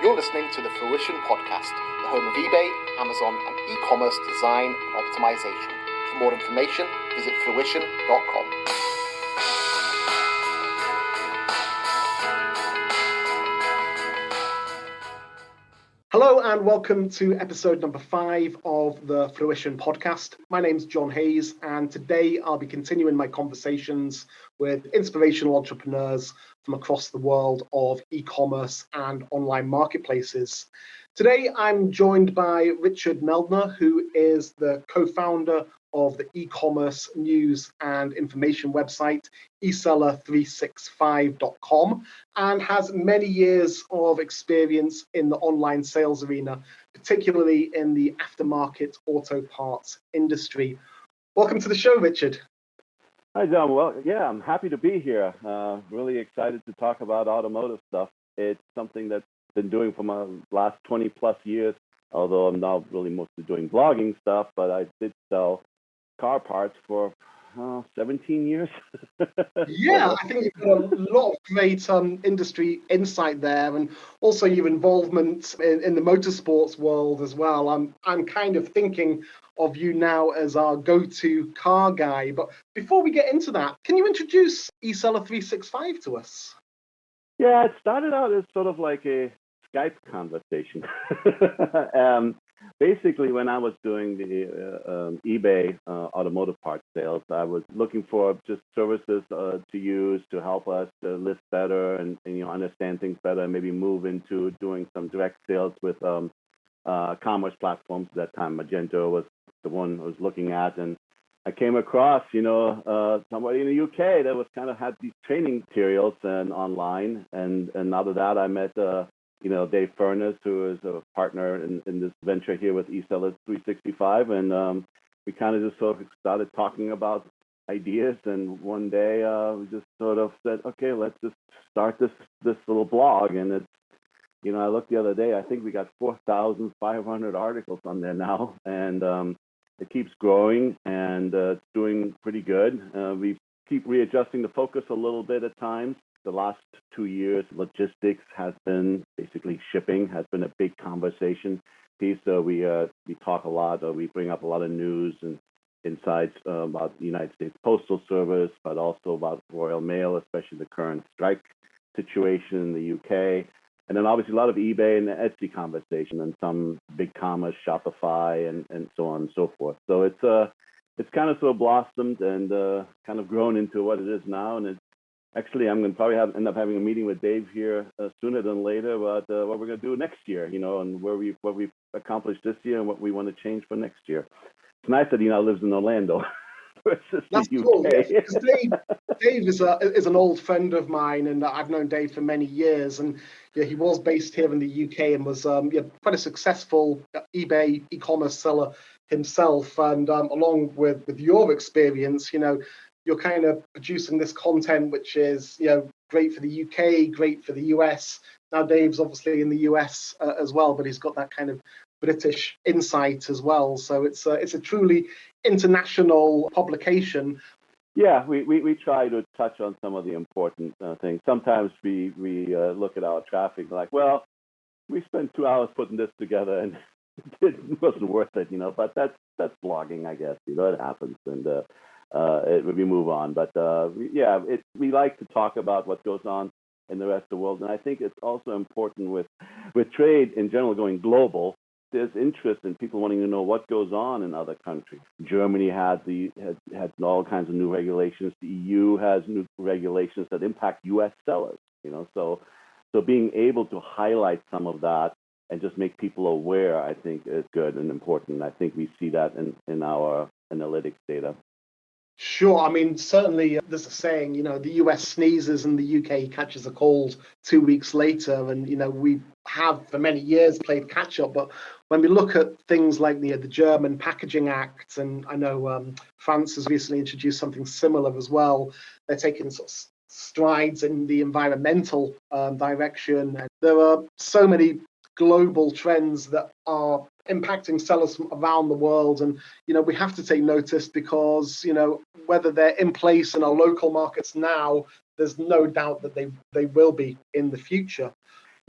You're listening to the Fruition Podcast, the home of eBay, Amazon, and e-commerce design and optimization. For more information, visit fruition.com. Hello and welcome to episode number 5 of the Fruition Podcast. My name's John Hayes, and today I'll be continuing my conversations with inspirational entrepreneurs from across the world of e-commerce and online marketplaces. Today I'm joined by Richard Meldner, who is the co-founder of the e-commerce news and information website eSeller365.com, and has many years of experience in the online sales arena, particularly in the aftermarket auto parts industry. Welcome to the show, Richard. Hi, John. Well, yeah, I'm happy to be here. Really excited to talk about automotive stuff. It's something that's been doing for my last 20 plus years, although I'm now really mostly doing blogging stuff, but I did sell car parts for 17 years. Yeah, I think you've got a lot of great industry insight there, and also your involvement in the motorsports world as well. I'm kind of thinking of you now as our go-to car guy. But before we get into that, can you introduce eSeller365 to us? Yeah, it started out as sort of like a Skype conversation. Basically, when I was doing the eBay automotive parts sales, I was looking for just services to use to help us list better and understand things better, and maybe move into doing some direct sales with commerce platforms. At that time, Magento was the one I was looking at, and I came across somebody in the UK that was kind of had these training materials and online, and out of that I met Dave Furness, who is a partner in this venture here with eSeller365, and we kind of just sort of started talking about ideas, and one day we just sort of said, okay, let's just start this little blog. And it's, I looked the other day, I think we got 4,500 articles on there now, and it keeps growing, and it's doing pretty good. We keep readjusting the focus a little bit at times. The last 2 years, logistics has been, basically shipping has been a big conversation piece. So we talk a lot, we bring up a lot of news and insights about the United States Postal Service, but also about Royal Mail, especially the current strike situation in the UK. And then obviously a lot of eBay and the Etsy conversation, and some big commerce, Shopify, and so on and so forth. So it's kind of sort of blossomed and kind of grown into what it is now. And it's actually, I'm going to probably end up having a meeting with Dave here sooner than later about what we're going to do next year, and what we've accomplished this year and what we want to change for next year. It's nice that he now lives in Orlando. That's cool. Yeah. Dave is an old friend of mine, and I've known Dave for many years. And he was based here in the UK and was quite a successful eBay e-commerce seller himself. And along with your experience, you're kind of producing this content, which is great for the UK, great for the US. Now Dave's obviously in the US as well, but he's got that kind of British insight as well. So it's a truly international publication. Yeah, we try to touch on some of the important things. Sometimes we look at our traffic like, well, we spent 2 hours putting this together and it wasn't worth it, But that's blogging, I guess. It happens, and we move on. But we like to talk about what goes on in the rest of the world, and I think it's also important with trade in general going global. There's interest in people wanting to know what goes on in other countries. Germany had all kinds of new regulations. The EU has new regulations that impact U.S. sellers. So being able to highlight some of that and just make people aware, I think, is good and important. I think we see that in our analytics data. Sure. I mean, certainly there's a saying, the US sneezes and the UK catches a cold 2 weeks later. And, we have for many years played catch up. But when we look at things like the German Packaging Act, and I know France has recently introduced something similar as well, they're taking sort of strides in the environmental direction. And there are so many global trends that are impacting sellers from around the world, and we have to take notice because whether they're in place in our local markets now, there's no doubt that they will be in the future.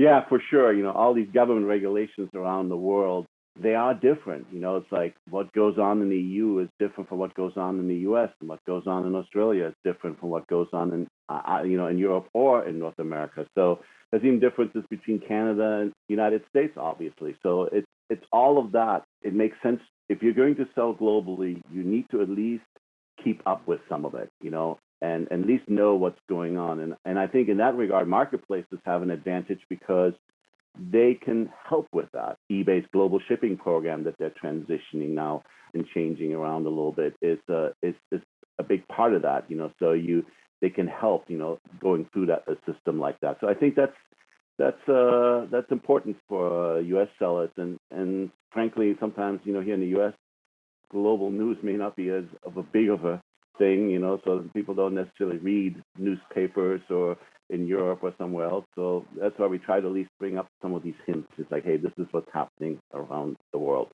Yeah, for sure. All these government regulations around the world, they are different. It's like what goes on in the EU is different from what goes on in the US, and what goes on in Australia is different from what goes on in Europe or in North America. So there's even differences between Canada and the United States, obviously. So it's all of that. It makes sense. If you're going to sell globally, you need to at least keep up with some of it, and at least know what's going on. And I think in that regard, marketplaces have an advantage because they can help with that. eBay's global shipping program that they're transitioning now and changing around a little bit is a big part of that. So they can help, going through a system like that. So I think that's important for U.S. sellers, and frankly, sometimes here in the U.S. global news may not be as big of a thing, so people don't necessarily read newspapers or in Europe or somewhere else. So that's why we try to at least bring up some of these hints. It's like, hey, this is what's happening around the world.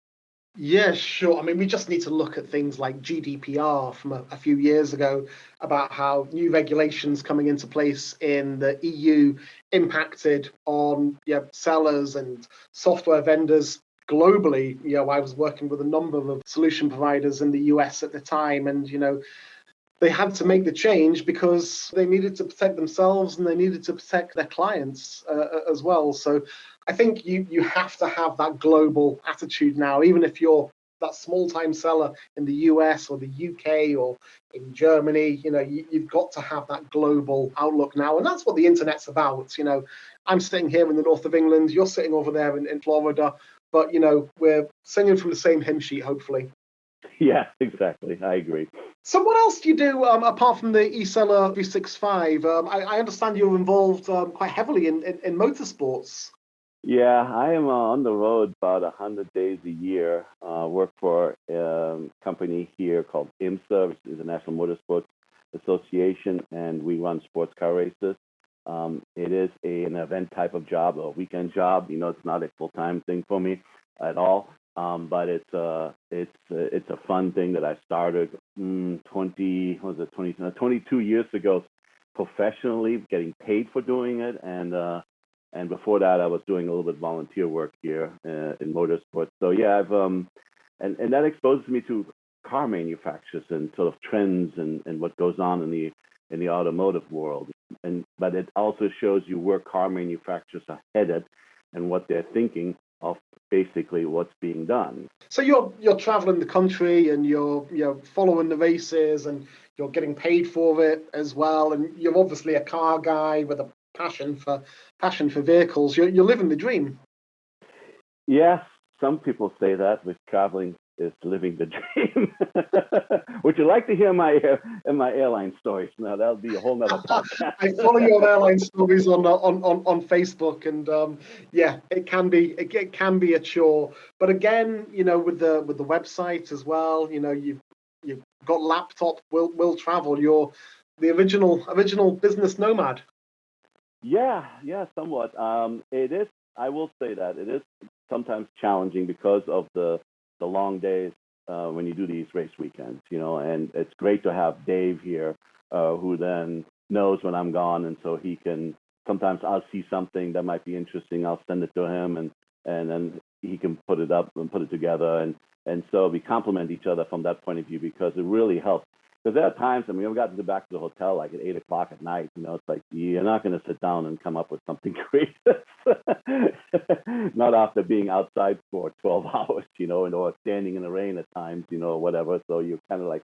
Yeah, sure. I mean, we just need to look at things like GDPR from a few years ago about how new regulations coming into place in the EU impacted on sellers and software vendors globally. I was working with a number of solution providers in the US at the time, and they had to make the change because they needed to protect themselves and they needed to protect their clients as well. So I think you have to have that global attitude now, even if you're that small-time seller in the US or the UK or in Germany. You've got to have that global outlook now, and that's what the internet's about. I'm sitting here in the north of England, you're sitting over there in Florida, but we're singing from the same hymn sheet, hopefully. Yeah, exactly. I agree. So what else do you do apart from the eSeller365? I understand you're involved quite heavily in motorsports. Yeah, I am on the road about 100 days a year. Work for a company here called IMSA, which is the National Motorsports Association, and we run sports car races. It is an event type of job, a weekend job. It's not a full-time thing for me at all. But it's a fun thing that I started 22 years ago professionally, getting paid for doing it, and before that I was doing a little bit of volunteer work here in motorsports. So yeah, I've and that exposes me to car manufacturers and sort of trends and what goes on in the automotive world. But it also shows you where car manufacturers are headed and what they're thinking of basically what's being done. So you're traveling the country and you're following the races and you're getting paid for it as well, and you're obviously a car guy with a passion for vehicles. You're living the dream. Yes, some people say that with traveling is living the dream. Would you like to hear my airline stories? Now that'll be a whole nother podcast. I follow your airline stories on Facebook, and it can be a chore. But again, with the website as well, you've got laptop will travel. You're the original business nomad. Yeah, somewhat. It is. I will say that it is sometimes challenging because of the long days when you do these race weekends, and it's great to have Dave here who then knows when I'm gone, and so he can, sometimes I'll see something that might be interesting, I'll send it to him, and then he can put it up and put it together, and so we complement each other from that point of view, because it really helps. Because there are times, I've got to go back to the hotel like at 8 o'clock at night. It's like you're not going to sit down and come up with something creative. Not after being outside for 12 hours, or standing in the rain at times, whatever. So you're kind of like,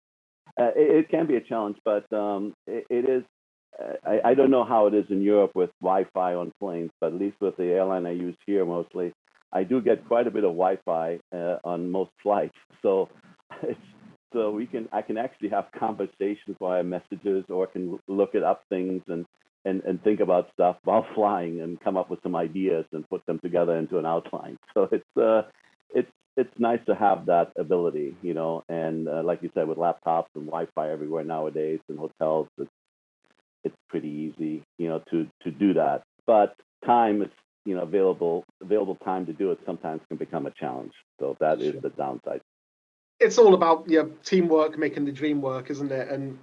it can be a challenge, but it is. I don't know how it is in Europe with Wi-Fi on planes, but at least with the airline I use here mostly, I do get quite a bit of Wi-Fi on most flights. So I can actually have conversations via messages, or can look it up things and think about stuff while flying and come up with some ideas and put them together into an outline. So it's nice to have that ability, and like you said, with laptops and Wi-Fi everywhere nowadays in hotels, it's pretty easy, to do that. But time is, available time to do it sometimes can become a challenge. So that is the downside. It's all about teamwork, making the dream work, isn't it? And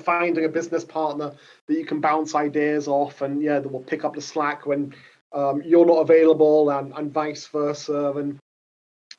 finding a business partner that you can bounce ideas off, and that will pick up the slack when you're not available, and vice versa. And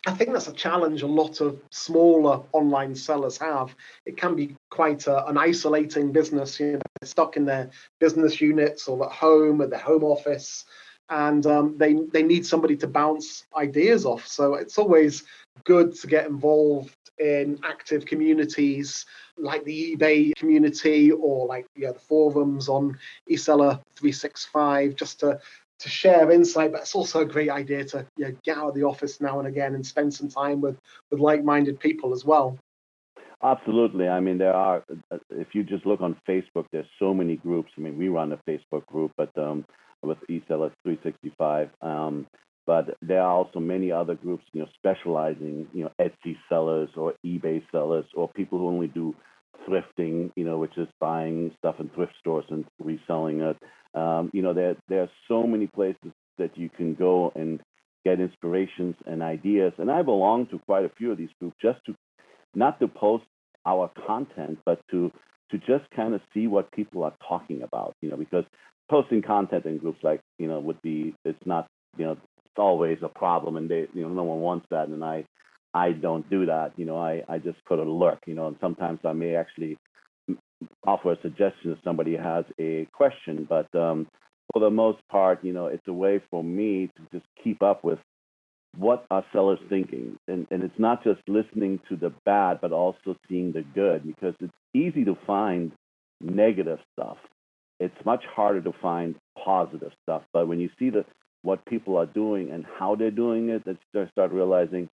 I think that's a challenge a lot of smaller online sellers have. It can be quite an isolating business. You know, they're stuck in their business units or at home, at their home office, and they need somebody to bounce ideas off. So it's always good to get involved in active communities like the eBay community, or like the forums on eSeller365, just to share insight. But it's also a great idea to get out of the office now and again and spend some time with like-minded people as well. Absolutely. I mean, there are, if you just look on Facebook, there's so many groups. I mean, we run a Facebook group, but with eSeller365. But there are also many other groups, specializing, Etsy sellers or eBay sellers, or people who only do thrifting, which is buying stuff in thrift stores and reselling it. There are so many places that you can go and get inspirations and ideas. And I belong to quite a few of these groups, just to not to post our content, but to just kind of see what people are talking about, because posting content in groups like, would be, it's not, it's always a problem, and they, no one wants that. And I don't do that. I just put a lurk, and sometimes I may actually offer a suggestion if somebody has a question, but for the most part, it's a way for me to just keep up with what are sellers thinking, and it's not just listening to the bad, but also seeing the good, because it's easy to find negative stuff. It's much harder to find positive stuff. But when you see what people are doing and how they're doing it, then you start realizing,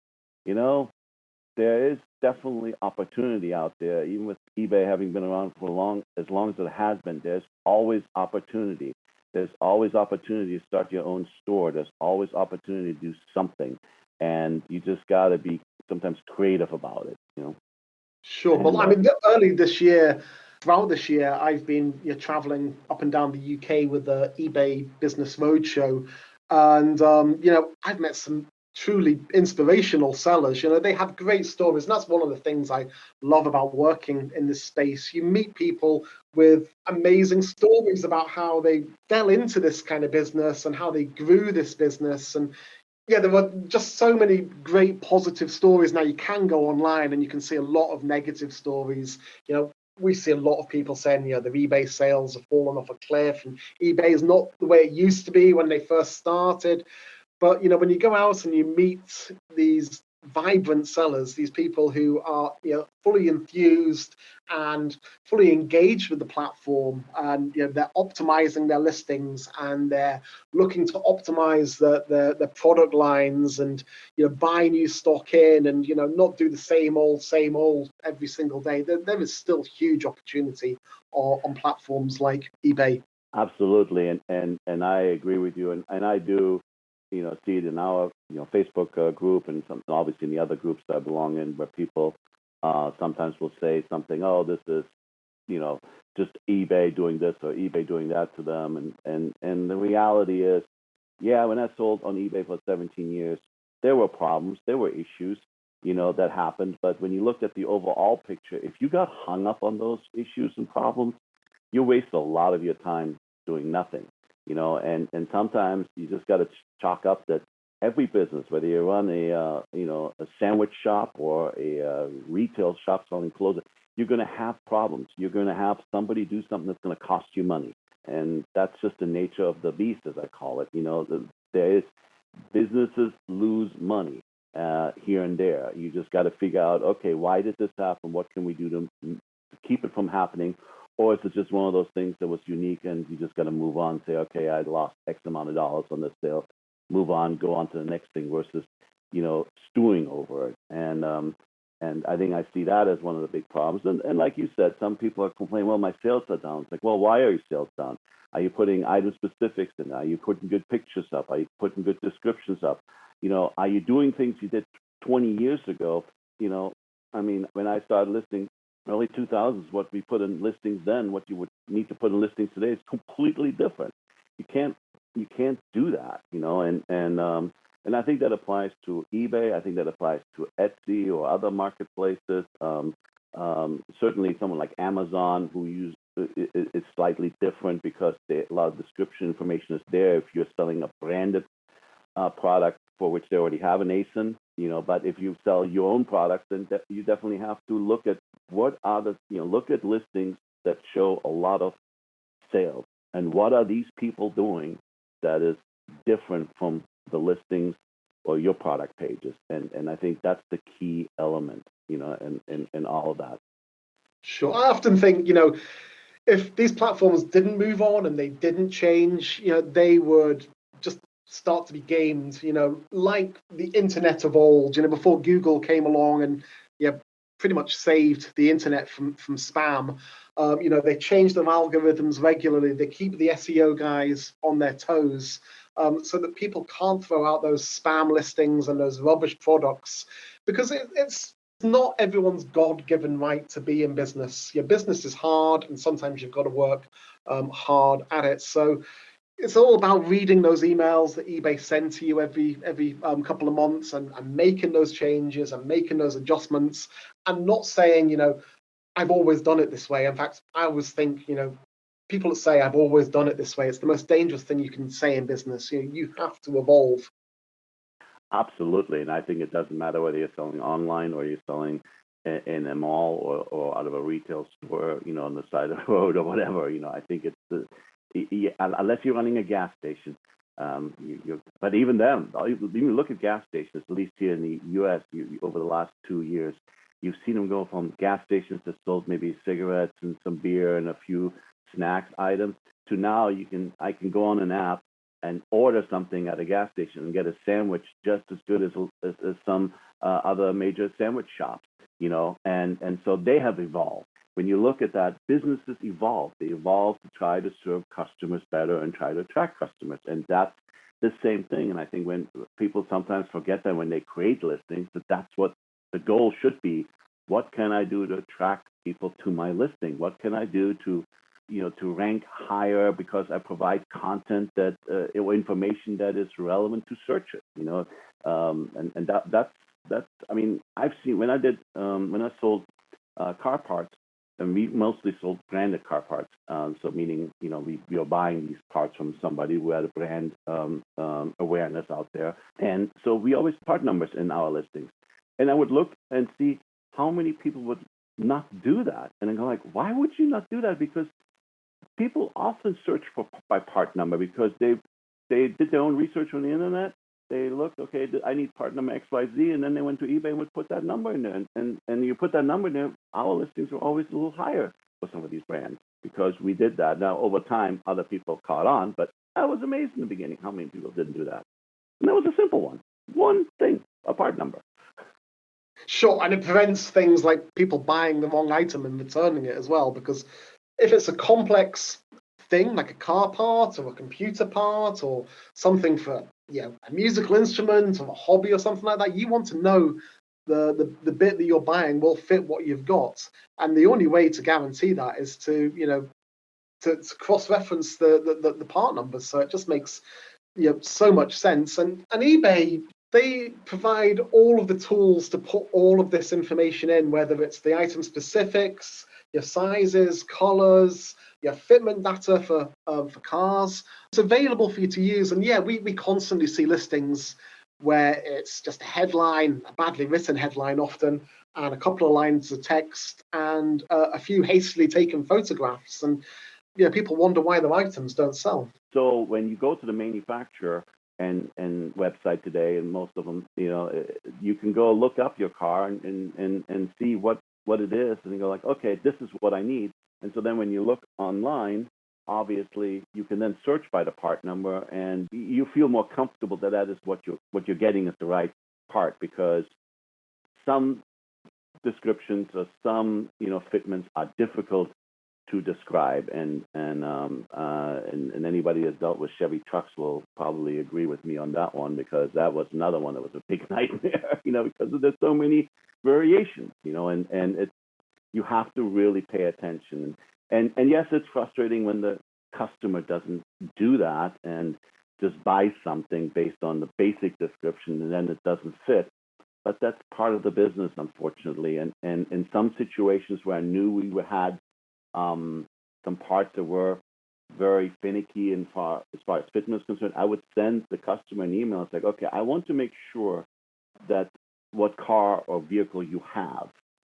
there is definitely opportunity out there. Even with eBay having been around for as long as it has been, there's always opportunity. There's always opportunity to start your own store. There's always opportunity to do something, and you just got to be sometimes creative about it. Sure. Well, I mean, throughout this year, I've been traveling up and down the UK with the eBay Business Roadshow, and I've met some truly inspirational sellers. They have great stories, and that's one of the things I love about working in this space. You meet people with amazing stories about how they fell into this kind of business and how they grew this business. And there are just so many great positive stories. Now you can go online and you can see a lot of negative stories. We see a lot of people saying, their eBay sales have fallen off a cliff, and eBay is not the way it used to be when they first started. But when you go out and you meet these vibrant sellers, these people who are fully enthused and fully engaged with the platform, and they're optimizing their listings, and they're looking to optimize the product lines, and buy new stock in, and not do the same old every single day. There is still huge opportunity on platforms like eBay. Absolutely, and I agree with you, and I do, see it in our Facebook group, and obviously in the other groups that I belong in, where people sometimes will say something, oh, this is just eBay doing this or eBay doing that to them, and the reality is, when I sold on eBay for 17 years, there were problems, there were issues, that happened. But when you looked at the overall picture, if you got hung up on those issues and problems, you waste a lot of your time doing nothing, and sometimes you just got to chalk up that every business, whether you run a sandwich shop or a retail shop selling clothes, you're going to have problems. You're going to have somebody do something that's going to cost you money, and that's just the nature of the beast, as I call it. There is businesses lose money here and there. You just got to figure out, okay, why did this happen? What can we do to keep it from happening? Or is it just one of those things that was unique, and you just got to move on, say, okay, I lost X amount of dollars on this sale, move on, go on to the next thing, versus, stewing over it. And I think I see that as one of the big problems. And like you said, some people are complaining, well, my sales are down. It's like, well, why are your sales down? Are you putting item specifics in? Are you putting good pictures up? Are you putting good descriptions up? Are you doing things you did 20 years ago? I mean, when I started listing early 2000s, what we put in listings then, what you would need to put in listings today is completely different. You can't do that, and I think that applies to eBay. I think that applies to Etsy or other marketplaces. Certainly, someone like Amazon, who is slightly different because a lot of description information is there if you're selling a branded product for which they already have an ASIN, but if you sell your own product, then you definitely have to look at what are the, look at listings that show a lot of sales and what are these people doing that is different from the listings or your product pages. And I think that's the key element, in all of that. Sure. I often think, if these platforms didn't move on and they didn't change, they would just start to be gamed, like the internet of old, before Google came along and pretty much saved the internet from spam. They change their algorithms regularly. They keep the SEO guys on their toes, so that people can't throw out those spam listings and those rubbish products, because it's not everyone's God-given right to be in business. Your business is hard, and sometimes you've got to work hard at it. So it's all about reading those emails that eBay send to you every couple of months and making those changes and making those adjustments, and not saying, I've always done it this way. In fact, I always think, people that say I've always done it this way, it's the most dangerous thing you can say in business. You have to evolve. Absolutely, and I think it doesn't matter whether you're selling online or you're selling in a mall or out of a retail store, on the side of the road or whatever. I think it's unless you're running a gas station, but even then, even look at gas stations. At least here in the U.S., over the last 2 years, you've seen them go from gas stations that sold maybe cigarettes and some beer and a few snacks items to now I can go on an app and order something at a gas station and get a sandwich just as good as some other major sandwich shops, and so they have evolved. When you look at that, businesses evolve. They evolve to try to serve customers better and try to attract customers, and that's the same thing. And I think when people sometimes forget that when they create listings, that's what the goal should be. What can I do to attract people to my listing? What can I do to rank higher because I provide content that or information that is relevant to searches, and that's I mean, I've seen when I sold car parts, and we mostly sold branded car parts. So meaning, we are buying these parts from somebody who had a brand awareness out there, and so we always part numbers in our listings. And I would look and see how many people would not do that, and I go like, why would you not do that? Because people often search by part number because they did their own research on the internet. They looked, okay, I need part number XYZ, and then they went to eBay and would put that number in there. And you put that number in there, our listings were always a little higher for some of these brands because we did that. Now, over time, other people caught on, but I was amazed in the beginning how many people didn't do that. And that was a simple one thing, a part number. Sure, and it prevents things like people buying the wrong item and returning it as well, because if it's a complex thing like a car part or a computer part or something for a musical instrument or a hobby or something like that, you want to know the bit that you're buying will fit what you've got, and the only way to guarantee that is to to cross-reference the part numbers. So it just makes so much sense. And eBay, they provide all of the tools to put all of this information in, whether it's the item specifics, your sizes, colors, your fitment data for cars. It's available for you to use. And we constantly see listings where it's just a headline, a badly written headline often, and a couple of lines of text and a few hastily taken photographs. And people wonder why their items don't sell. So when you go to the manufacturer and website today, and most of them, you can go look up your car and see what it is, and you go like, okay, this is what I need. And so then when you look online, obviously you can then search by the part number, and you feel more comfortable that is what you're getting is the right part, because some descriptions or some fitments are difficult to describe, and anybody that's dealt with Chevy trucks will probably agree with me on that one, because that was another one that was a big nightmare, because there's so many variations, and it's, you have to really pay attention. And yes, it's frustrating when the customer doesn't do that and just buys something based on the basic description and then it doesn't fit. But that's part of the business, unfortunately. And in some situations where I knew we had some parts that were very finicky as far as fitment is concerned, I would send the customer an email. It's like, okay, I want to make sure that what car or vehicle you have,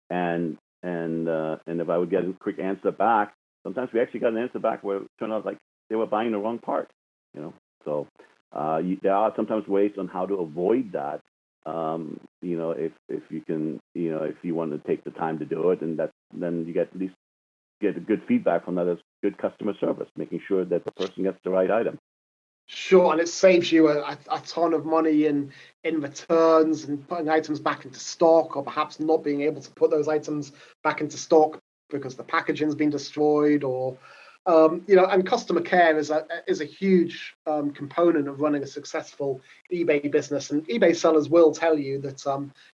and if I would get a quick answer back, sometimes we actually got an answer back where it turned out like they were buying the wrong part, you know. So there are sometimes ways on how to avoid that. You know, if you can, you know, if you want to take the time to do it, and then you get at least get a good feedback from that as good customer service, making sure that the person gets the right item. Sure, and it saves you a ton of money in returns and putting items back into stock, or perhaps not being able to put those items back into stock because the packaging's been destroyed, or you know. And customer care is a huge component of running a successful eBay business. And eBay sellers will tell you that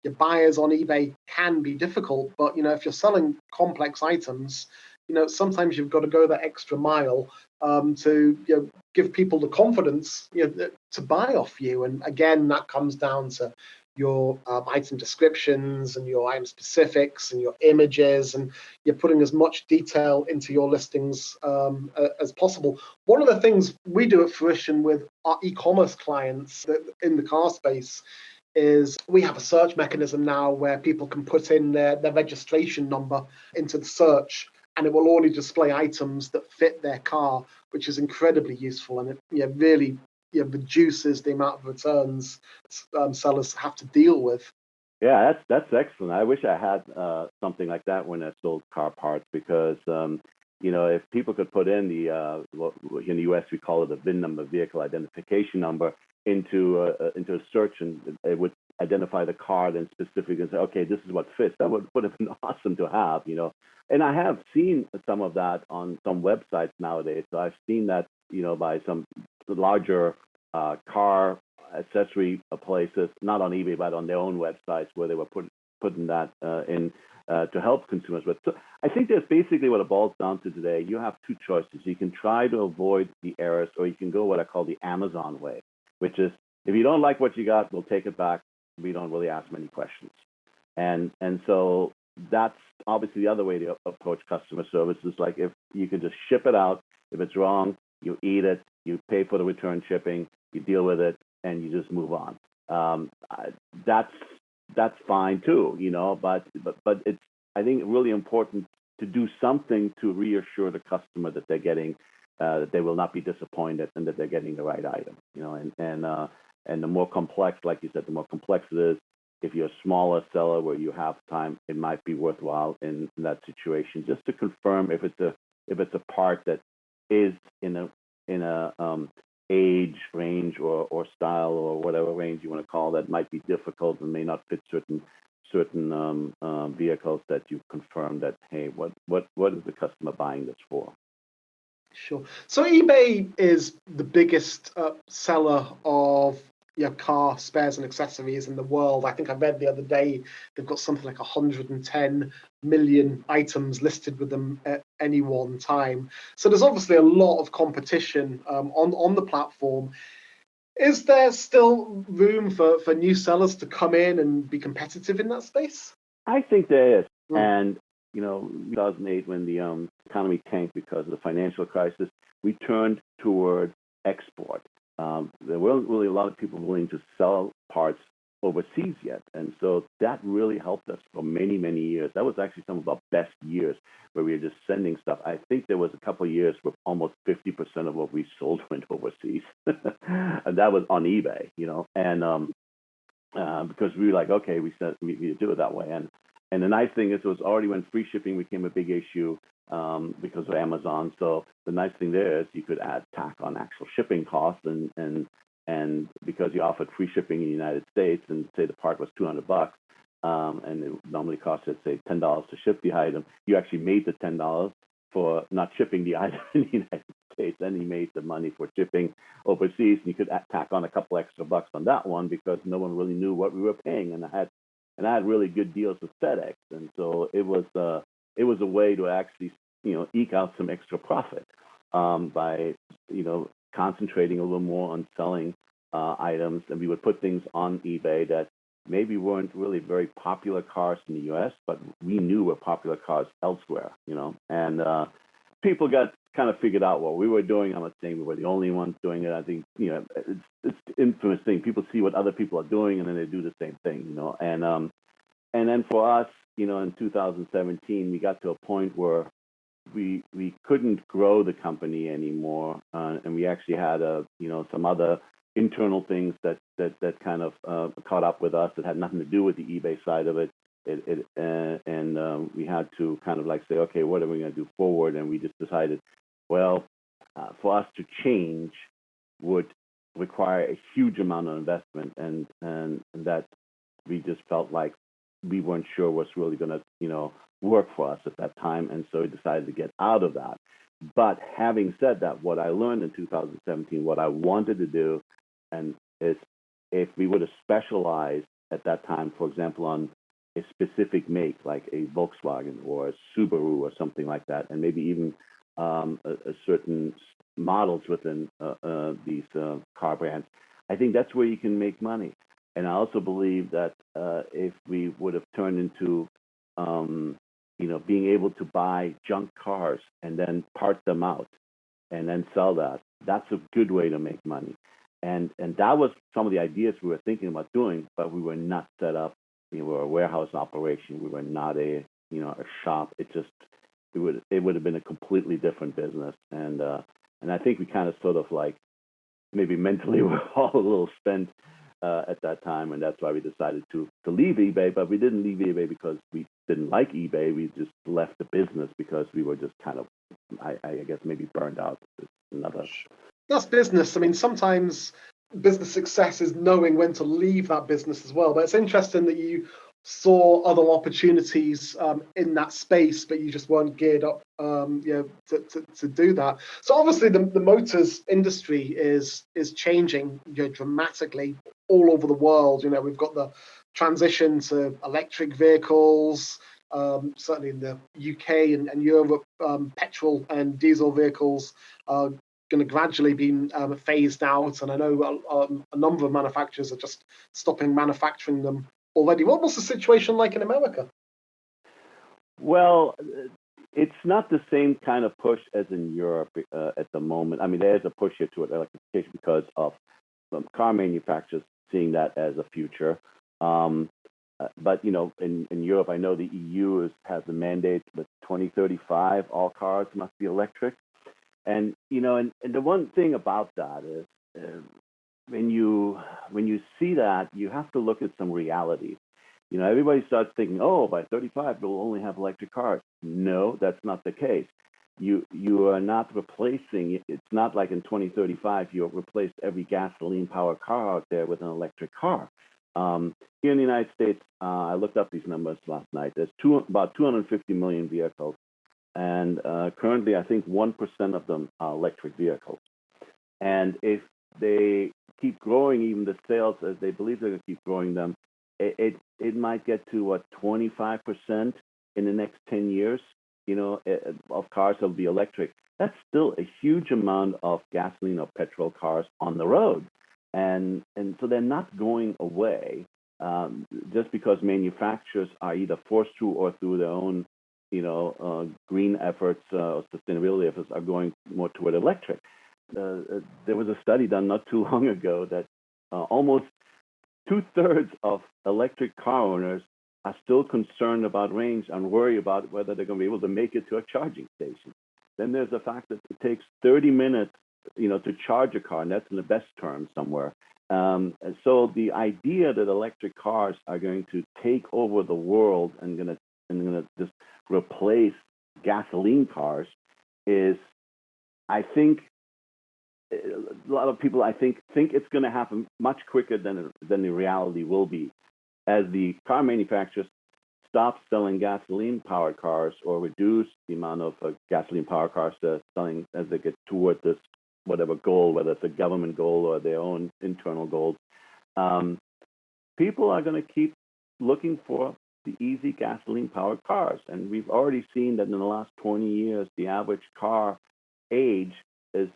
your buyers on eBay can be difficult, but you know, if you're selling complex items, you know, sometimes you've got to go that extra mile to, you know, give people the confidence, you know, to buy off you. And again, that comes down to your item descriptions and your item specifics and your images, and you're putting as much detail into your listings as possible. One of the things we do at Fruition with our e-commerce clients in the car space is we have a search mechanism now where people can put in their registration number into the search, and it will only display items that fit their car, which is incredibly useful, and it, you know, really, you know, reduces the amount of returns sellers have to deal with. Yeah, that's excellent. I wish I had something like that when I sold car parts, because you know, if people could put in the in the U.S. we call it a VIN number, vehicle identification number, into a search, and it would identify the car then specifically and say, okay, this is what fits. That would have been awesome to have, you know. And I have seen some of that on some websites nowadays. So I've seen that, you know, by some larger car accessory places, not on eBay, but on their own websites, where they were putting that in to help consumers with. So I think that's basically what it boils down to today. You have two choices. You can try to avoid the errors, or you can go what I call the Amazon way, which is, if you don't like what you got, we'll take it back. We don't really ask many questions. And so that's obviously the other way to approach customer service, is like, if you can just ship it out. If it's wrong, you eat it, you pay for the return shipping, you deal with it, and you just move on. That's fine too, you know. But it's, I think, really important to do something to reassure the customer that they're getting, that they will not be disappointed, and that they're getting the right item, you know. And the more complex, like you said, the more complex it is. If you're a smaller seller where you have time, it might be worthwhile in that situation, just to confirm if it's a part that is in a age range or style or whatever range you want to call that might be difficult and may not fit certain vehicles, that you confirm that, hey, what is the customer buying this for? Sure. So eBay is the biggest seller of, you know, car spares and accessories in the world. I think I read the other day they've got something like 110 million items listed with them at any one time. So there's obviously a lot of competition on the platform. Is there still room for new sellers to come in and be competitive in that space? I think there is. And you know, 2008, when the economy tanked because of the financial crisis, we turned toward export. There weren't really a lot of people willing to sell parts overseas yet, and so that really helped us for many, many years. That was actually some of our best years, where we were just sending stuff. I think there was a couple of years where almost 50% of what we sold went overseas, and that was on eBay, you know. And because we were like, okay, we do it that way. And the nice thing is, it was already when free shipping became a big issue because of Amazon. So the nice thing there is you could add tack on actual shipping costs, and because you offered free shipping in the United States, and say the part was $200, and it normally costs, let's say, $10 to ship the item, you actually made the $10 for not shipping the item in the United States. Then you made the money for shipping overseas, and you could tack on a couple extra bucks on that one, because no one really knew what we were paying. And I had really good deals with FedEx, and so it was a way to actually, you know, eke out some extra profit by, you know, concentrating a little more on selling items. And we would put things on eBay that maybe weren't really very popular cars in the U.S., but we knew were popular cars elsewhere, you know. people got kind of figured out what we were doing. I'm not saying we were the only ones doing it. I think, it's infamous thing. People see what other people are doing, and then they do the same thing, and then for us, in 2017, we got to a point where we couldn't grow the company anymore, and we actually had some other internal things that kind of caught up with us that had nothing to do with the eBay side of it. And we had to kind of like say, okay, what are we going to do forward? And we just decided, well, for us to change would require a huge amount of investment, and that we just felt like we weren't sure what's really going to, work for us at that time, and so we decided to get out of that. But having said that, what I learned in 2017, what I wanted to do, and is if we would have specialized at that time, for example, on a specific make like a Volkswagen or a Subaru or something like that, and maybe even a certain models within these car brands, I think that's where you can make money. And I also believe that if we would have turned into being able to buy junk cars and then part them out and then sell that, that's a good way to make money. And that was some of the ideas we were thinking about doing, but we were not set up. We were a warehouse operation. We were not a shop. It would have been a completely different business. And I think we kind of sort of like maybe mentally were all a little spent at that time, and that's why we decided to leave eBay. But we didn't leave eBay because we didn't like eBay. We just left the business because we were just kind of, I guess, maybe burned out. Another. That's business. I mean, sometimes business success is knowing when to leave that business as well. But it's interesting that you saw other opportunities in that space, but you just weren't geared up, to do that. So obviously, the motors industry is changing dramatically all over the world. We've got the transition to electric vehicles. Certainly in the UK and Europe, petrol and diesel vehicles are going to gradually be phased out, and I know a number of manufacturers are just stopping manufacturing them already. What was the situation like in America? Well, it's not the same kind of push as in Europe at the moment. I mean, there's a push here toward electrification because of car manufacturers seeing that as a future. But in Europe, I know the EU has a mandate that 2035 all cars must be electric. And and the one thing about that is when you see that, you have to look at some reality. Everybody starts thinking, oh, by 35 we'll only have electric cars. No, that's not the case. You are not replacing. It's not like in 2035 you'll replace every gasoline-powered car out there with an electric car. Here in the United States, I looked up these numbers last night. There's about 250 million vehicles. And currently, I think 1% of them are electric vehicles. And if they keep growing, even the sales as they believe they're going to keep growing them, it might get to 25% in the next 10 years. Of cars that will be electric. That's still a huge amount of gasoline or petrol cars on the road, and so they're not going away just because manufacturers are either forced to or through their own green efforts or sustainability efforts are going more toward electric. There was a study done not too long ago that almost 2/3 of electric car owners are still concerned about range and worry about whether they're going to be able to make it to a charging station. Then there's the fact that it takes 30 minutes, to charge a car, and that's in the best terms somewhere. And so the idea that electric cars are going to take over the world and going to just replace gasoline cars is, I think, a lot of people, I think it's going to happen much quicker than the reality will be, as the car manufacturers stop selling gasoline-powered cars or reduce the amount of gasoline-powered cars they're selling as they get toward this whatever goal, whether it's a government goal or their own internal goals. People are going to keep looking for the easy gasoline-powered cars, and we've already seen that in the last 20 years, the average car age has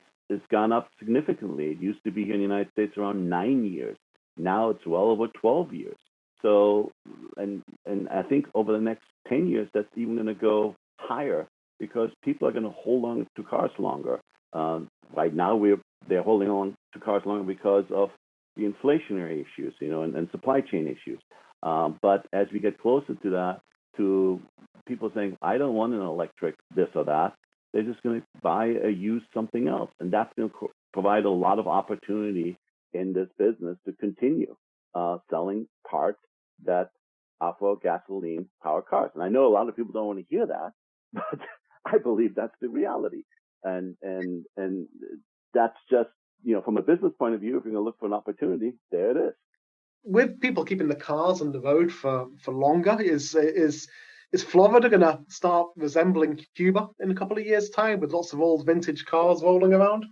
gone up significantly. It used to be here in the United States around 9 years. Now it's well over 12 years. So, and I think over the next 10 years, that's even going to go higher because people are going to hold on to cars longer. Right now, they're holding on to cars longer because of the inflationary issues, and supply chain issues. But as we get closer to that, to people saying, I don't want an electric this or that, they're just going to buy a used something else. And that's going to provide a lot of opportunity in this business to continue selling parts that offer gasoline powered cars. And I know a lot of people don't want to hear that, but I believe that's the reality. And that's just, from a business point of view, if you're going to look for an opportunity, there it is. With people keeping the cars on the road for longer, is Florida going to start resembling Cuba in a couple of years' time with lots of old vintage cars rolling around?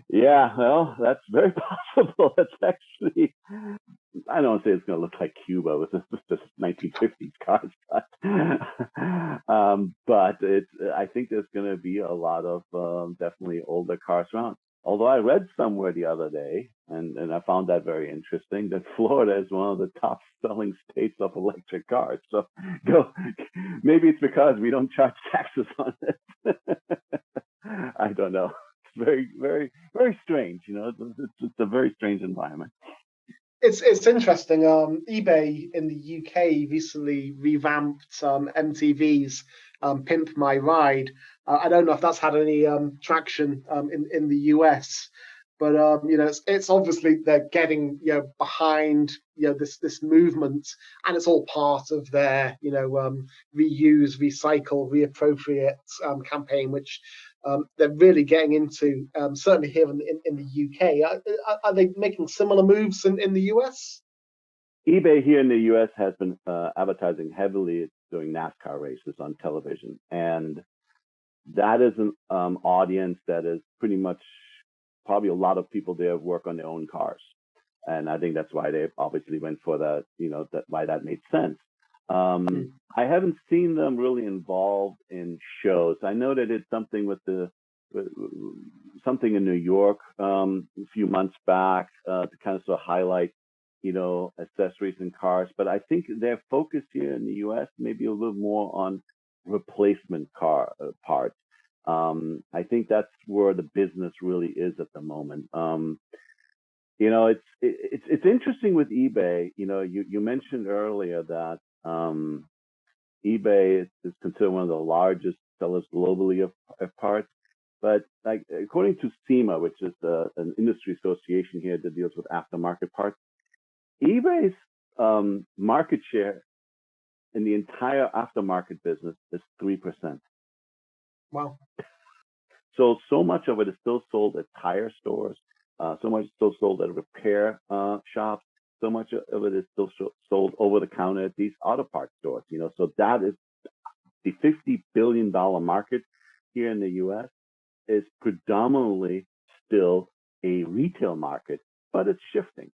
Yeah, well, that's very possible. It's actually, I don't want to say it's going to look like Cuba with just 1950s cars, but I think there's going to be a lot of definitely older cars around. Although I read somewhere the other day, and I found that very interesting, that Florida is one of the top selling states of electric cars. So maybe it's because we don't charge taxes on it. I don't know. It's very, very, very strange. It's a very strange environment. It's interesting. eBay in the UK recently revamped MTV's "Pimp My Ride." I don't know if that's had any traction in the US, but it's obviously they're getting behind this movement, and it's all part of their reuse, recycle, reappropriate campaign, which they're really getting into, certainly here in the UK. Are they making similar moves in the US? eBay here in the US has been advertising heavily doing NASCAR races on television. And that is an audience that is pretty much probably a lot of people there work on their own cars. And I think that's why they obviously went for that, why that made sense. I haven't seen them really involved in shows. I know they did something with something in New York a few months back to kind of highlight, accessories and cars. But I think their focus here in the U.S. maybe a little more on replacement car parts. I think that's where the business really is at the moment. It's interesting with eBay. You mentioned earlier that eBay is considered one of the largest sellers globally of parts. But according to SEMA, which is an industry association here that deals with aftermarket parts, eBay's market share in the entire aftermarket business is 3%. Wow. So much of it is still sold at tire stores. So much is still sold at repair shops. So much of it is still sold over the counter at these auto parts stores. So that is the $50 billion market here in the U.S. is predominantly still a retail market, but it's shifting.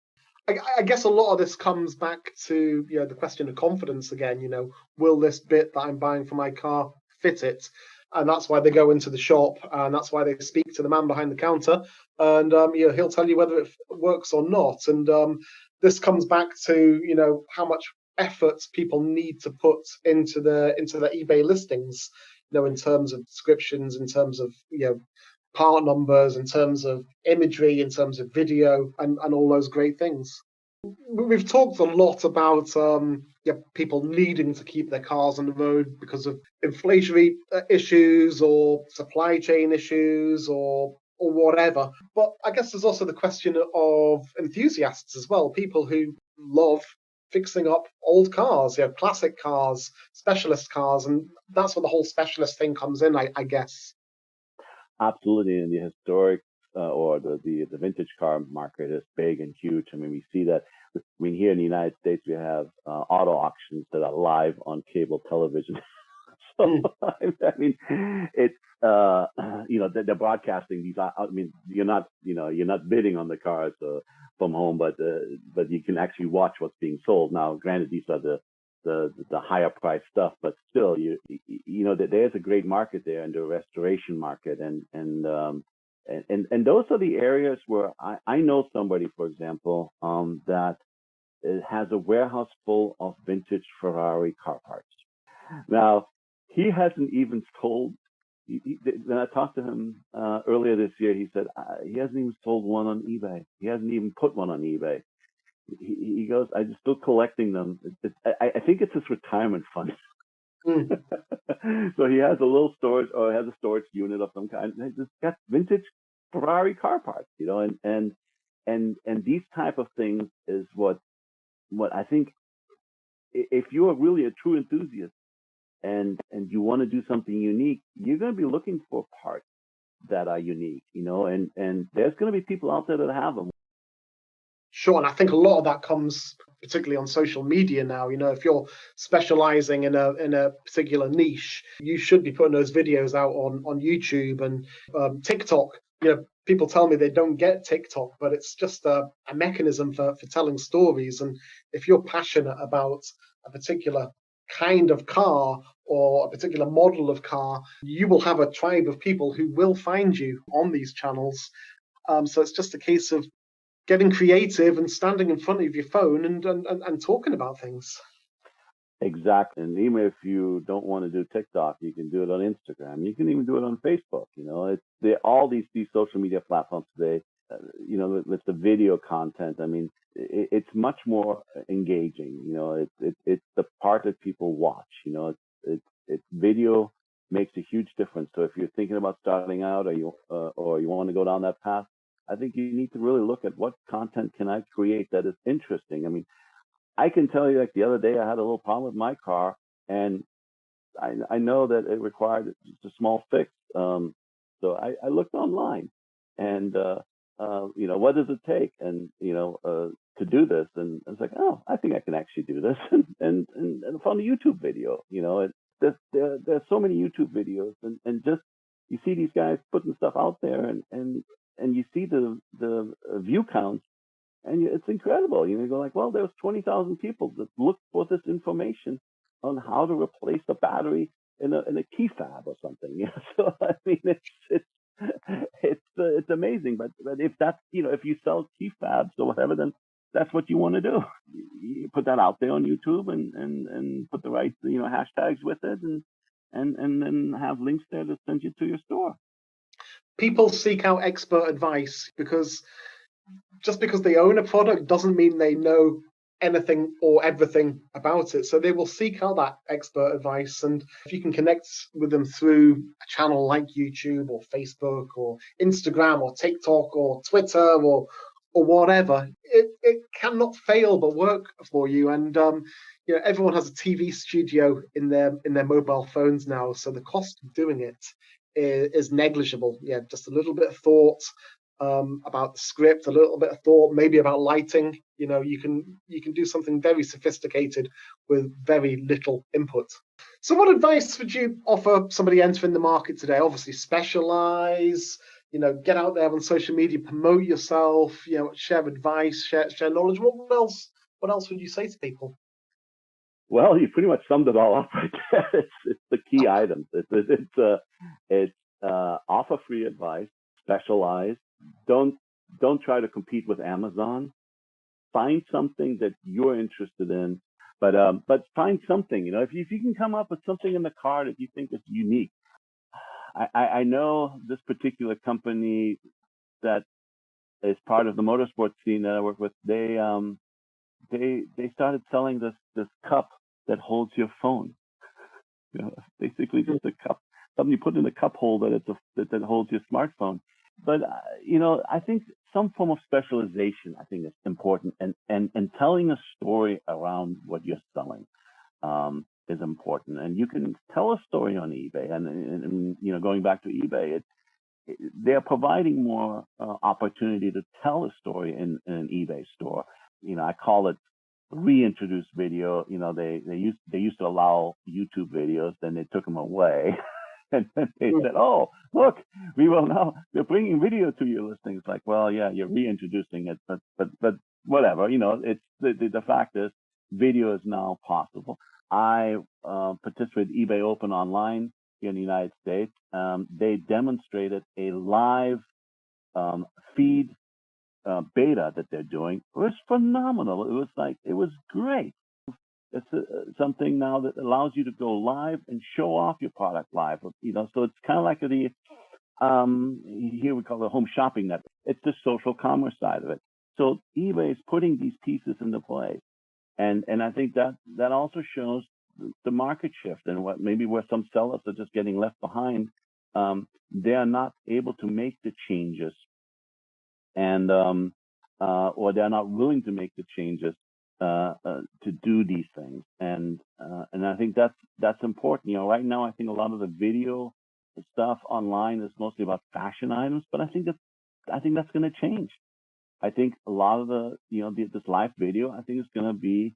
I guess a lot of this comes back to the question of confidence again. Will this bit that I'm buying for my car fit it? And that's why they go into the shop, and that's why they speak to the man behind the counter, and he'll tell you whether it works or not. And this comes back to how much effort people need to put into the eBay listings, in terms of descriptions, in terms of part numbers, in terms of imagery, in terms of video, and all those great things. We've talked a lot about people needing to keep their cars on the road because of inflationary issues or supply chain issues or whatever. But I guess there's also the question of enthusiasts as well, people who love fixing up old cars, classic cars, specialist cars, and that's where the whole specialist thing comes in, I guess. Absolutely, and the historic or the vintage car market is big and huge. I mean, we see that. Here in the United States, we have auto auctions that are live on cable television. So I mean, it's they're broadcasting these. I mean, you're not bidding on the cars from home, but you can actually watch what's being sold. Now, granted, these are the higher price stuff, but still, there's a great market there in the restoration market, and those are the areas where I know somebody, for example, that has a warehouse full of vintage Ferrari car parts. Now, He hasn't even sold. When I talked to him earlier this year, he said he hasn't even sold one on eBay. He hasn't even put one on eBay. He goes, I'm still collecting them. I think it's his retirement fund. Mm. So he has a little storage, or has a storage unit of some kind. And it's got vintage Ferrari car parts, and these type of things is what I think. If you are really a true enthusiast and you want to do something unique, you're going to be looking for parts that are unique, and there's going to be people out there that have them. Sure, and I think a lot of that comes particularly on social media now. If you're specializing in a particular niche, you should be putting those videos out on YouTube and TikTok. People tell me they don't get TikTok, but it's just a mechanism for telling stories. And if you're passionate about a particular kind of car or a particular model of car, you will have a tribe of people who will find you on these channels. So it's just a case of getting creative and standing in front of your phone and talking about things. Exactly. And even if you don't want to do TikTok, you can do it on Instagram. You can even do it on Facebook. All these social media platforms today, with the video content. I mean, it's much more engaging. It's the part that people watch. It's video makes a huge difference. So if you're thinking about starting out, or you want to go down that path, I think you need to really look at what content can I create that is interesting. I mean, I can tell you, like the other day, I had a little problem with my car, and I know that it required just a small fix. So I looked online, and what does it take, and to do this, and I was like, oh, I think I can actually do this, and I found a YouTube video. There's so many YouTube videos, and just you see these guys putting stuff out there, and you see the view counts, and it's incredible. You go like, well, there's 20,000 people that look for this information on how to replace the battery in a key fab or something. So I mean, it's amazing. But if that's if you sell key fabs or whatever, then that's what you want to do. You put that out there on YouTube and put the right hashtags with it, and then have links there that send you to your store. People seek out expert advice because just because they own a product doesn't mean they know anything or everything about it. So they will seek out that expert advice. And if you can connect with them through a channel like YouTube or Facebook or Instagram or TikTok or Twitter or whatever, it cannot fail but work for you. And everyone has a TV studio in their mobile phones now, so the cost of doing it is negligible. Yeah, just a little bit of thought about the script, a little bit of thought, maybe about lighting. You can do something very sophisticated with very little input. So what advice would you offer somebody entering the market today? Obviously specialize, get out there on social media, promote yourself, share advice, share knowledge. What else would you say to people? Well, you pretty much summed it all up right there. It's the key items. It's offer free advice, specialize. Don't try to compete with Amazon. Find something that you're interested in, but find something. If you can come up with something in the car that you think is unique. I know this particular company that is part of the motorsports scene that I work with. They started selling this cup that holds your phone. Basically just a cup, something you put in the cup holder that holds your smartphone. But I think some form of specialization, I think, is important, and telling a story around what you're selling is important. And you can tell a story on eBay, and going back to eBay, they're providing more opportunity to tell a story in an eBay store. I call it reintroduced video. They used to allow YouTube videos, then they took them away. And then they said, oh, look, we're bringing video to your listings. Like, well, yeah, you're reintroducing it, but whatever, it's the fact is video is now possible. I participated in eBay Open Online here in the United States. They demonstrated a live feed beta that they're doing. It was phenomenal. It was great. something now that allows you to go live and show off your product live. So it's kind of like the here we call it home shopping network. It's the social commerce side of it. So eBay is putting these pieces into play, and I think that also shows the market shift and where some sellers are just getting left behind. They are not able to make the changes, and or they're not willing to make the changes to do these things. And I think that's important. Right now I think a lot of the video stuff online is mostly about fashion items, but I think that's going to change. I think a lot of this live video, I think it's going to be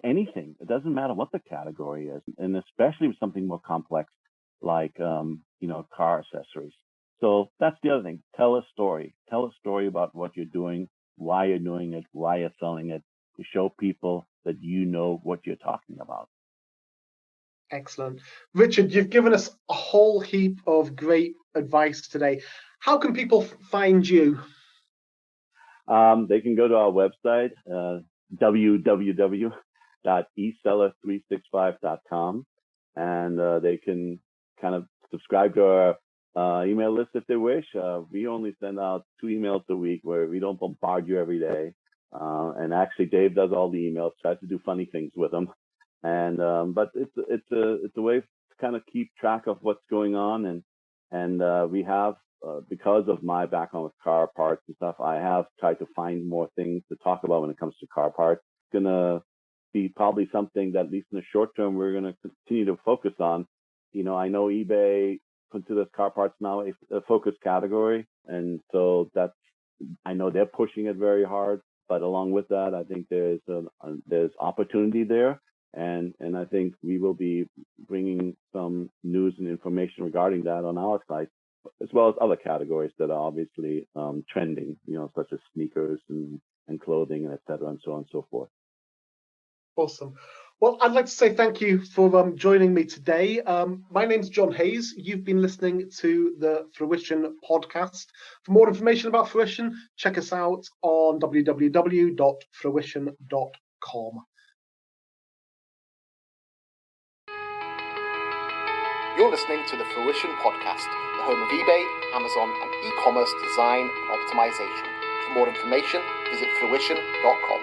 anything. It doesn't matter what the category is, and especially with something more complex like car accessories. So that's the other thing. Tell a story. Tell a story about what you're doing, why you're doing it, why you're selling it, to show people that you know what you're talking about. Excellent. Richard, you've given us a whole heap of great advice today. How can people find you? They can go to our website, www.eSeller365.com, and they can kind of subscribe to our email list if they wish. We only send out 2 emails a week, where we don't bombard you every day. And actually, Dave does all the emails, tries to do funny things with them. And but it's a way to kind of keep track of what's going on, and we have. Because of my background with car parts and stuff, I have tried to find more things to talk about when it comes to car parts. It's going to be probably something that, at least in the short term, we're going to continue to focus on. I know eBay considers car parts now a focus category, and so I know they're pushing it very hard. But along with that, I think there's opportunity there, and I think we will be bringing some news and information regarding that on our site, as well as other categories that are obviously trending, such as sneakers and clothing, and et cetera, and so on and so forth. Awesome. Well, I'd like to say thank you for joining me today. My name's John Hayes. You've been listening to the Fruition podcast. For more information about Fruition, check us out on www.fruition.com. You're listening to the Fruition podcast, the home of eBay, Amazon, and e-commerce design and optimization. For more information, visit fruition.com.